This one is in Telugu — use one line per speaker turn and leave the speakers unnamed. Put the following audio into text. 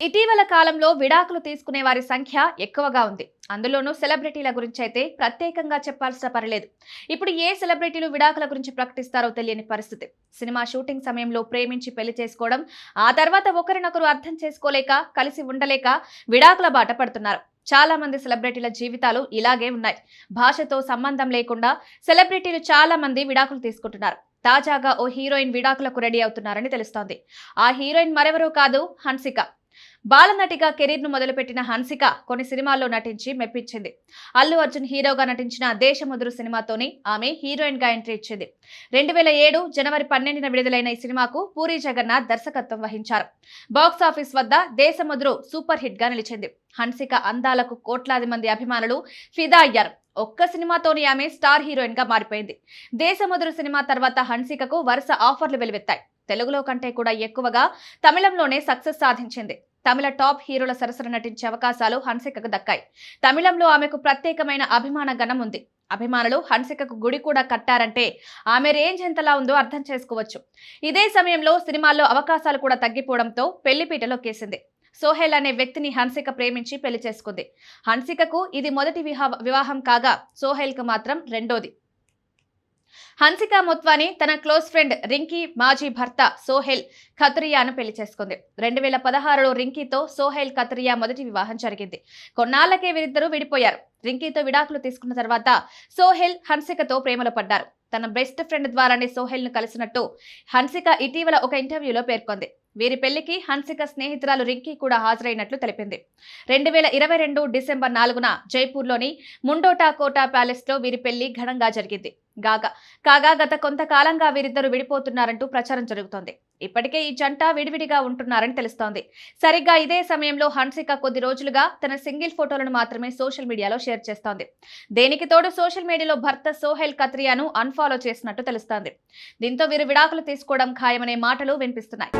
ఇటీవల కాలంలో విడాకులు తీసుకునే వారి సంఖ్య ఎక్కువగా ఉంది. అందులోనూ సెలబ్రిటీల గురించి అయితే ప్రత్యేకంగా చెప్పాల్సిన పనిలేదు. ఇప్పుడు ఏ సెలబ్రిటీలు విడాకుల గురించి ప్రకటిస్తారో తెలియని పరిస్థితి. సినిమా షూటింగ్ సమయంలో ప్రేమించి పెళ్లి చేసుకోవడం, ఆ తర్వాత ఒకరినొకరు అర్థం చేసుకోలేక, కలిసి ఉండలేక విడాకుల బాట పడుతున్నారు. చాలా మంది సెలబ్రిటీల జీవితాలు ఇలాగే ఉన్నాయి. భాషతో సంబంధం లేకుండా సెలబ్రిటీలు చాలా మంది విడాకులు తీసుకుంటున్నారు. తాజాగా ఓ హీరోయిన్ విడాకులకు రెడీ అవుతున్నారని తెలుస్తోంది. ఆ హీరోయిన్ మరెవరూ కాదు, హన్సిక. బాలనటిగా కెరీర్ ను మొదలుపెట్టిన హన్సిక కొన్ని సినిమాల్లో నటించి మెప్పించింది. అల్లు అర్జున్ హీరోగా నటించిన దేశముదురు సినిమాతోనే ఆమె హీరోయిన్ గా ఎంట్రీ ఇచ్చింది. 2007 జనవరి 12న విడుదలైన ఈ సినిమాకు పూరి జగన్నాథ్ దర్శకత్వం వహించారు. బాక్సాఫీస్ వద్ద దేశముదురు సూపర్ హిట్ గా నిలిచింది. హన్సిక అందాలకు కోట్లాది మంది అభిమానులు ఫిదా అయ్యారు. ఒక్క సినిమాతోనే ఆమె స్టార్ హీరోయిన్ గా మారిపోయింది. దేశముదురు సినిమా తర్వాత హన్సికకు వరుస ఆఫర్లు వెలువెత్తాయి. తెలుగులో కంటే కూడా ఎక్కువగా తమిళంలోనే సక్సెస్ సాధించింది. తమిళ టాప్ హీరోల సరసన నటించే అవకాశాలు హన్సికకు దక్కాయి. తమిళంలో ఆమెకు ప్రత్యేకమైన అభిమాన గణం ఉంది. అభిమానులు హన్సికకు గుడి కూడా కట్టారంటే ఆమె రేంజ్ ఎంతలా ఉందో అర్థం చేసుకోవచ్చు. ఇదే సమయంలో సినిమాల్లో అవకాశాలు కూడా తగ్గిపోవడంతో పెళ్లిపీటలో కేసింది. సోహెల్ అనే వ్యక్తిని హన్సిక ప్రేమించి పెళ్లి చేసుకుంది. హన్సికకు ఇది మొదటి వివాహం కాగా సోహెల్ కు మాత్రం రెండోది. హన్సిక మొత్వాని తన క్లోజ్ ఫ్రెండ్ రింకీ మాజీ భర్త సోహెల్ ఖత్రియాను పెళ్లి చేసుకుంది. 2016లో రింకీతో సోహెల్ ఖత్రియా మొదటి వివాహం జరిగింది. కొన్నాళ్లకే వీరిద్దరూ విడిపోయారు. రింకీతో విడాకులు తీసుకున్న తర్వాత సోహెల్ హన్సికతో ప్రేమలో పడ్డారు. తన బెస్ట్ ఫ్రెండ్ ద్వారానే సోహెల్ ను కలిసినట్టు హన్సిక ఇటీవల ఒక ఇంటర్వ్యూలో పేర్కొంది. వీరి పెళ్లికి హన్సిక స్నేహితురాలు రింకీ కూడా హాజరైనట్లు తెలిపింది. 2022 డిసెంబర్ 4న జైపూర్లోని ముండోటా కోటా ప్యాలెస్ లో వీరి పెళ్లి ఘనంగా జరిగింది. కాగా గత కొంతకాలంగా వీరిద్దరు విడిపోతున్నారంటూ ప్రచారం జరుగుతోంది. ఇప్పటికే ఈ జంట విడివిడిగా ఉంటున్నారని తెలుస్తోంది. సరిగ్గా ఇదే సమయంలో హన్సిక కొద్ది రోజులుగా తన సింగిల్ ఫోటోలను మాత్రమే సోషల్ మీడియాలో షేర్ చేస్తోంది. దేనికి తోడు సోషల్ మీడియాలో భర్త సోహెల్ ఖత్రియాను అన్ఫాలో చేసినట్టు తెలుస్తోంది. దీంతో వీరు విడాకులు తీసుకోవడం ఖాయమనే మాటలు వినిపిస్తున్నాయి.